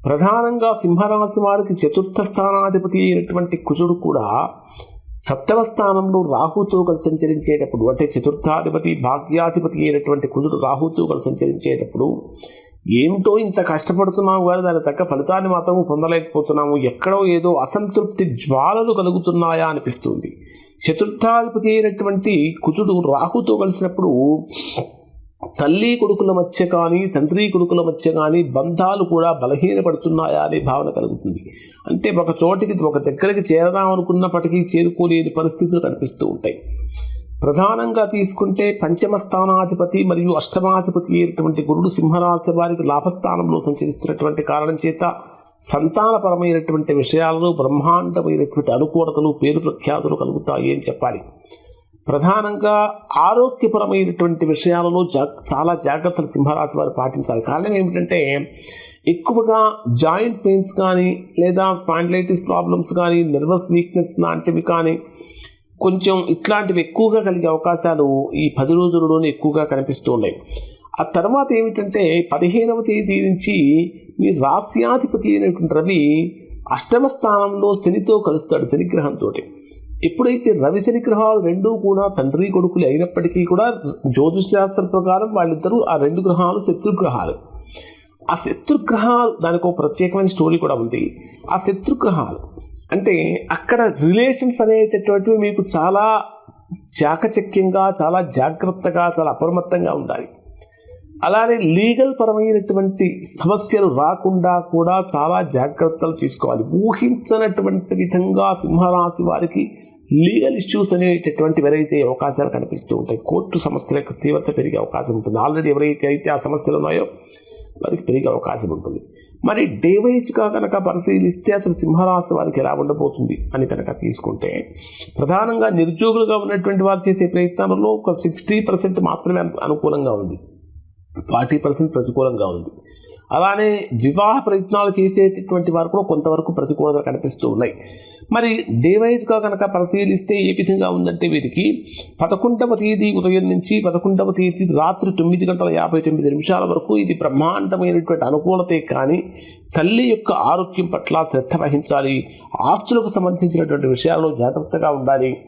ప్రధానంగా సింహరాశి వారికి చతుర్థ స్థానాధిపతి అయినటువంటి కుజుడు కూడా సప్తమ స్థానంలో రాహుతో కలిసి సంచరించేటప్పుడు, అంటే చతుర్థాధిపతి భాగ్యాధిపతి అయినటువంటి కుజుడు రాహుతో కలిసి సంచరించేటప్పుడు ఏమిటో ఇంత కష్టపడుతున్నాము కానీ దాని తగ్గ ఫలితాన్ని మాత్రం పొందలేకపోతున్నాము, ఎక్కడో ఏదో అసంతృప్తి జ్వాలలు కలుగుతున్నాయా అనిపిస్తుంది. చతుర్థాధిపతి అయినటువంటి కుజుడు రాహుతో కలిసినప్పుడు తల్లి కొడుకుల మధ్య కానీ తండ్రి కొడుకుల మధ్య కానీ బంధాలు కూడా బలహీనపడుతున్నాయా అనే భావన కలుగుతుంది. అంటే ఒక చోటికి ఒక దగ్గరికి చేరదాం అనుకున్నప్పటికీ చేరుకోలేని పరిస్థితులు కనిపిస్తూ ఉంటాయి. ప్రధానంగా తీసుకుంటే పంచమ స్థానాధిపతి మరియు అష్టమాధిపతి అయినటువంటి గురుడు సింహరాశి వారికి లాభస్థానంలో సంచరిస్తున్నటువంటి కారణం చేత సంతానపరమైనటువంటి విషయాలలో బ్రహ్మాండమైనటువంటి అనుకూలతలు, పేరు ప్రఖ్యాతులు కలుగుతాయి అని చెప్పాలి. ప్రధానంగా ఆరోగ్యపరమైనటువంటి విషయాలలో చాలా జాగ్రత్తలు సింహరాశి వారు పాటించాలి. కారణం ఏమిటంటే ఎక్కువగా జాయింట్ పెయిన్స్ కానీ లేదా స్పాండిలైటిస్ ప్రాబ్లమ్స్ కానీ నెర్వస్ వీక్నెస్ లాంటివి కానీ కొంచెం ఇట్లాంటివి ఎక్కువగా కలిగే అవకాశాలు ఈ 10 రోజుల్లోనే ఎక్కువగా కనిపిస్తూ ఉన్నాయి. ఆ తర్వాత ఏమిటంటే 15వ తేదీ నుంచి మీ రాస్యాధిపతి అయినటువంటి రవి అష్టమ స్థానంలో శనితో కలుస్తాడు, శనిగ్రహంతో. ఎప్పుడైతే రవి శని గ్రహాలు రెండూ కూడా తండ్రి కొడుకులు అయినప్పటికీ కూడా జ్యోతిష్ శాస్త్రం ప్రకారం వాళ్ళిద్దరూ ఆ 2 గ్రహాలు శత్రుగ్రహాలు. ఆ శత్రుగ్రహాలు దానికి ఒక ప్రత్యేకమైన స్టోరీ కూడా ఉంది. ఆ శత్రుగ్రహాలు అంటే అక్కడ రిలేషన్స్ అనేటటువంటివి మీకు చాలా చాకచక్యంగా, చాలా జాగ్రత్తగా, చాలా అప్రమత్తంగా ఉండాలి. అలానే లీగల్ పరమైనటువంటి సమస్యలు రాకుండా కూడా చాలా జాగ్రత్తలు తీసుకోవాలి. ఊహించనటువంటి విధంగా సింహరాశి వారికి లీగల్ ఇష్యూస్ అనేటటువంటి వెరైతే అవకాశాలు కనిపిస్తూ ఉంటాయి. కోర్టు సమస్యలకు తీవ్రత పెరిగే అవకాశం ఉంటుంది. ఆల్రెడీ ఎవరికైతే ఆ సమస్యలు ఉన్నాయో వారికి పెరిగే అవకాశం ఉంటుంది. మరి డే వైజ్గా కనుక పరిశీలిస్తే అసలు సింహరాశి వారికి ఎలా ఉండబోతుంది అని కనుక తీసుకుంటే, ప్రధానంగా నిరుద్యోగులుగా ఉన్నటువంటి వారు చేసే ప్రయత్నాలలో ఒక 60% మాత్రమే అనుకూలంగా ఉంది, 40% ప్రతికూలంగా ఉంది. అలానే వివాహ ప్రయత్నాలు చేసేటటువంటి వారు కూడా కొంతవరకు ప్రతికూలత కనిపిస్తూ ఉన్నాయి. మరి డే వైజ్గా కనుక పరిశీలిస్తే ఏ విధంగా ఉందంటే వీరికి 11వ తేదీ ఉదయం నుంచి 11వ తేదీ రాత్రి 9:59 వరకు ఇది బ్రహ్మాండమైనటువంటి అనుకూలతే. కానీ తల్లి యొక్క ఆరోగ్యం పట్ల శ్రద్ధ వహించాలి. ఆస్తులకు సంబంధించినటువంటి విషయాల్లో జాగ్రత్తగా ఉండాలి.